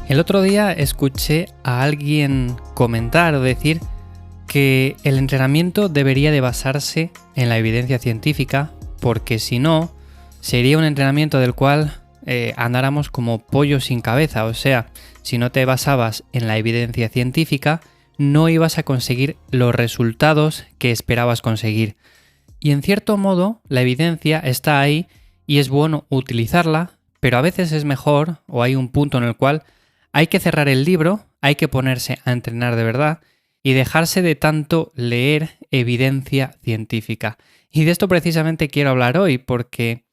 El otro día escuché a alguien comentar o decir que el entrenamiento debería de basarse en la evidencia científica, porque si no, sería un entrenamiento del cual andáramos como pollo sin cabeza. O sea, si no te basabas en la evidencia científica, no ibas a conseguir los resultados que esperabas conseguir. Y en cierto modo, la evidencia está ahí y es bueno utilizarla, pero a veces es mejor, o hay un punto en el cual hay que cerrar el libro, hay que ponerse a entrenar de verdad y dejarse de tanto leer evidencia científica. Y de esto precisamente quiero hablar hoy, porque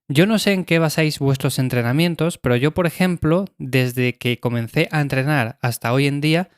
yo no sé en qué basáis vuestros entrenamientos, pero yo, por ejemplo, desde que comencé a entrenar hasta hoy en día,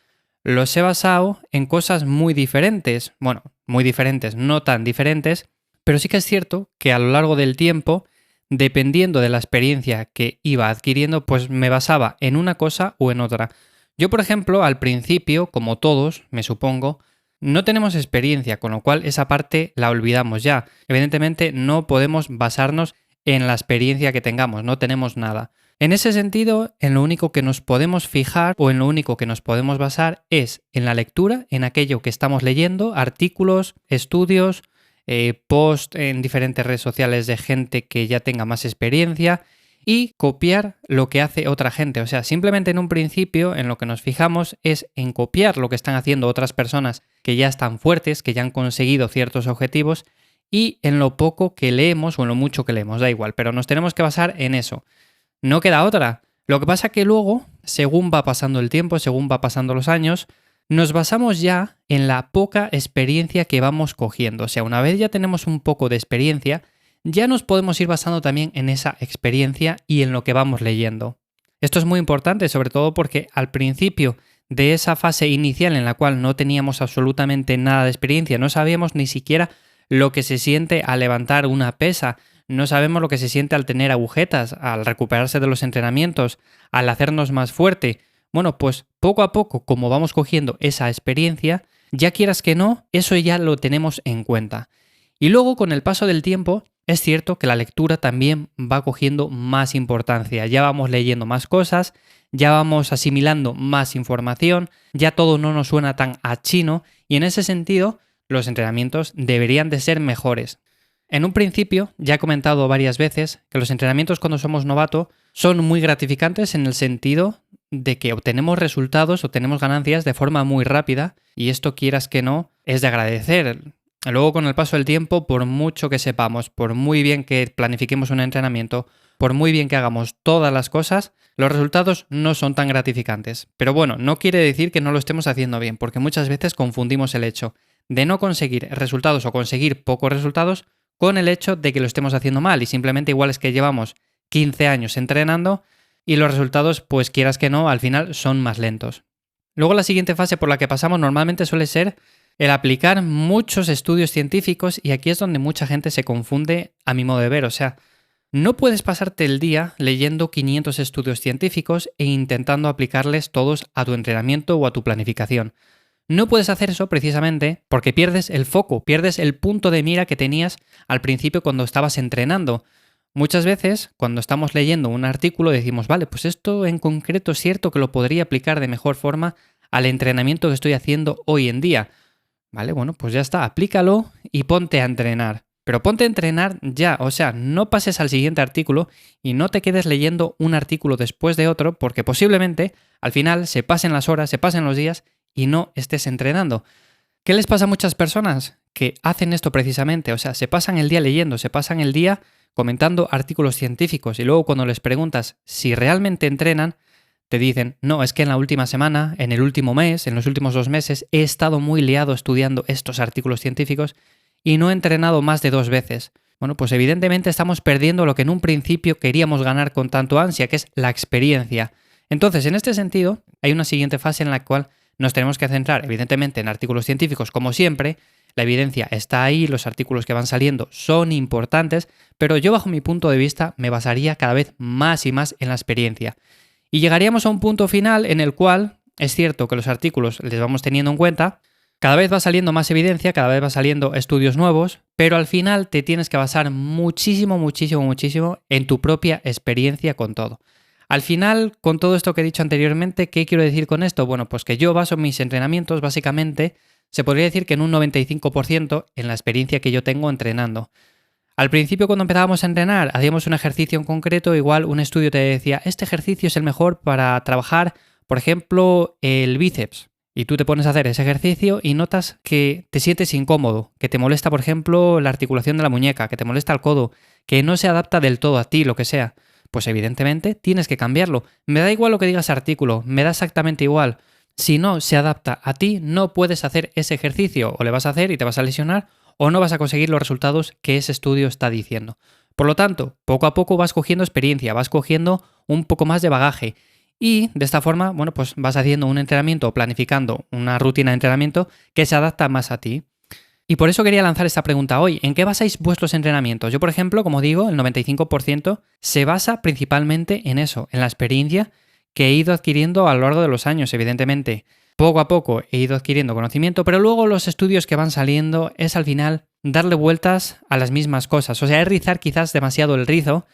los he basado en cosas muy diferentes. Bueno, muy diferentes, no tan diferentes, pero sí que es cierto que a lo largo del tiempo, dependiendo de la experiencia que iba adquiriendo, pues me basaba en una cosa o en otra. Yo, por ejemplo, al principio, como todos, me supongo, no tenemos experiencia, con lo cual esa parte la olvidamos ya. Evidentemente no podemos basarnos en la experiencia que tengamos, no tenemos nada. En ese sentido, en lo único que nos podemos fijar o en lo único que nos podemos basar es en la lectura, en aquello que estamos leyendo, artículos, estudios, post en diferentes redes sociales de gente que ya tenga más experiencia y copiar lo que hace otra gente. O sea, simplemente en un principio en lo que nos fijamos es en copiar lo que están haciendo otras personas que ya están fuertes, que ya han conseguido ciertos objetivos, y en lo poco que leemos o en lo mucho que leemos, da igual, pero nos tenemos que basar en eso. No queda otra. Lo que pasa que luego, según va pasando el tiempo, según va pasando los años, nos basamos ya en la poca experiencia que vamos cogiendo. O sea, una vez ya tenemos un poco de experiencia, ya nos podemos ir basando también en esa experiencia y en lo que vamos leyendo. Esto es muy importante, sobre todo porque al principio de esa fase inicial en la cual no teníamos absolutamente nada de experiencia, no sabíamos ni siquiera lo que se siente al levantar una pesa, no sabemos lo que se siente al tener agujetas, al recuperarse de los entrenamientos, al hacernos más fuerte. Bueno, pues poco a poco, como vamos cogiendo esa experiencia, ya quieras que no, eso ya lo tenemos en cuenta. Y luego, con el paso del tiempo, es cierto que la lectura también va cogiendo más importancia. Ya vamos leyendo más cosas, ya vamos asimilando más información, ya todo no nos suena tan a chino y en ese sentido los entrenamientos deberían de ser mejores. En un principio, ya he comentado varias veces que los entrenamientos cuando somos novatos son muy gratificantes en el sentido de que obtenemos resultados, obtenemos ganancias de forma muy rápida y esto, quieras que no, es de agradecer. Luego, con el paso del tiempo, por mucho que sepamos, por muy bien que planifiquemos un entrenamiento, por muy bien que hagamos todas las cosas, los resultados no son tan gratificantes. Pero bueno, no quiere decir que no lo estemos haciendo bien, porque muchas veces confundimos el hecho de no conseguir resultados o conseguir pocos resultados con el hecho de que lo estemos haciendo mal y simplemente igual es que llevamos 15 años entrenando y los resultados, pues quieras que no, al final son más lentos. Luego la siguiente fase por la que pasamos normalmente suele ser el aplicar muchos estudios científicos y aquí es donde mucha gente se confunde a mi modo de ver. O sea, no puedes pasarte el día leyendo 500 estudios científicos e intentando aplicarles todos a tu entrenamiento o a tu planificación. No puedes hacer eso precisamente porque pierdes el foco, pierdes el punto de mira que tenías al principio cuando estabas entrenando. Muchas veces, cuando estamos leyendo un artículo, decimos, vale, pues esto en concreto es cierto que lo podría aplicar de mejor forma al entrenamiento que estoy haciendo hoy en día. Vale, bueno, pues ya está, aplícalo y ponte a entrenar. Pero ponte a entrenar ya, o sea, no pases al siguiente artículo y no te quedes leyendo un artículo después de otro porque posiblemente al final se pasen las horas, se pasen los días y no estés entrenando. ¿Qué les pasa a muchas personas? Que hacen esto precisamente, o sea, se pasan el día leyendo, se pasan el día comentando artículos científicos y luego cuando les preguntas si realmente entrenan, te dicen, no, es que en la última semana, en el último mes, en los últimos 2 meses, he estado muy liado estudiando estos artículos científicos y no he entrenado más de 2 veces. Bueno, pues evidentemente estamos perdiendo lo que en un principio queríamos ganar con tanto ansia, que es la experiencia. Entonces, en este sentido, hay una siguiente fase en la cual nos tenemos que centrar, evidentemente, en artículos científicos, como siempre. La evidencia está ahí, los artículos que van saliendo son importantes, pero yo, bajo mi punto de vista, me basaría cada vez más y más en la experiencia. Y llegaríamos a un punto final en el cual es cierto que los artículos les vamos teniendo en cuenta, Cada vez va saliendo más evidencia, cada vez va saliendo estudios nuevos, pero al final te tienes que basar muchísimo, muchísimo, muchísimo en tu propia experiencia con todo. Al final, con todo esto que he dicho anteriormente, ¿qué quiero decir con esto? Bueno, pues que yo baso mis entrenamientos básicamente, se podría decir que en un 95% en la experiencia que yo tengo entrenando. Al principio, cuando empezábamos a entrenar, hacíamos un ejercicio en concreto, igual un estudio te decía, este ejercicio es el mejor para trabajar, por ejemplo, el bíceps. Y tú te pones a hacer ese ejercicio y notas que te sientes incómodo, que te molesta, por ejemplo, la articulación de la muñeca, que te molesta el codo, que no se adapta del todo a ti, lo que sea. Pues evidentemente tienes que cambiarlo. Me da igual lo que diga ese artículo, me da exactamente igual. Si no se adapta a ti, no puedes hacer ese ejercicio, o le vas a hacer y te vas a lesionar, o no vas a conseguir los resultados que ese estudio está diciendo. Por lo tanto, poco a poco vas cogiendo experiencia, vas cogiendo un poco más de bagaje. Y de esta forma, bueno, pues vas haciendo un entrenamiento o planificando una rutina de entrenamiento que se adapta más a ti. Y por eso quería lanzar esta pregunta hoy. ¿En qué basáis vuestros entrenamientos? Yo, por ejemplo, como digo, el 95% se basa principalmente en eso, en la experiencia que he ido adquiriendo a lo largo de los años, evidentemente. Poco a poco he ido adquiriendo conocimiento, pero luego los estudios que van saliendo es al final darle vueltas a las mismas cosas. O sea, es rizar quizás demasiado el rizo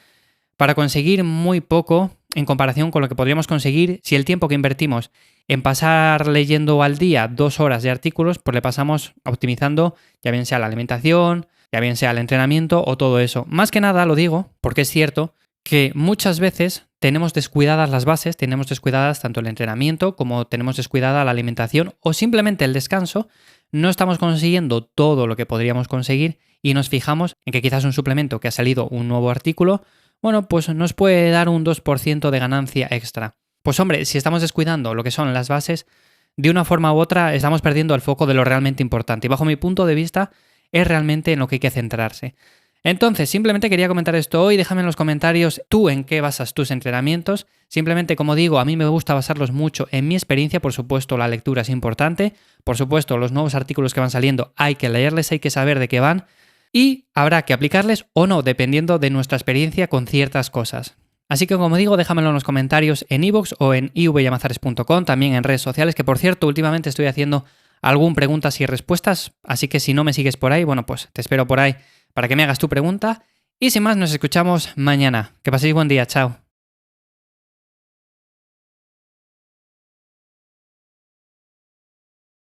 para conseguir muy poco en comparación con lo que podríamos conseguir si el tiempo que invertimos en pasar leyendo al día 2 horas de artículos, pues le pasamos optimizando ya bien sea la alimentación, ya bien sea el entrenamiento o todo eso. Más que nada lo digo porque es cierto que muchas veces tenemos descuidadas las bases, tenemos descuidadas tanto el entrenamiento como tenemos descuidada la alimentación o simplemente el descanso, no estamos consiguiendo todo lo que podríamos conseguir y nos fijamos en que quizás un suplemento que ha salido un nuevo artículo, bueno, pues nos puede dar un 2% de ganancia extra. Pues hombre, si estamos descuidando lo que son las bases, de una forma u otra estamos perdiendo el foco de lo realmente importante. Y bajo mi punto de vista, es realmente en lo que hay que centrarse. Entonces, simplemente quería comentar esto hoy. Déjame en los comentarios tú en qué basas tus entrenamientos. Simplemente, como digo, a mí me gusta basarlos mucho en mi experiencia. Por supuesto, la lectura es importante. Por supuesto, los nuevos artículos que van saliendo hay que leerles, hay que saber de qué van. Y habrá que aplicarles o no, dependiendo de nuestra experiencia con ciertas cosas. Así que, como digo, déjamelo en los comentarios en iVoox o en ivyamazares.com, también en redes sociales, que por cierto, últimamente estoy haciendo algún preguntas y respuestas, así que si no me sigues por ahí, bueno, pues te espero por ahí para que me hagas tu pregunta. Y sin más, nos escuchamos mañana. Que paséis buen día, chao.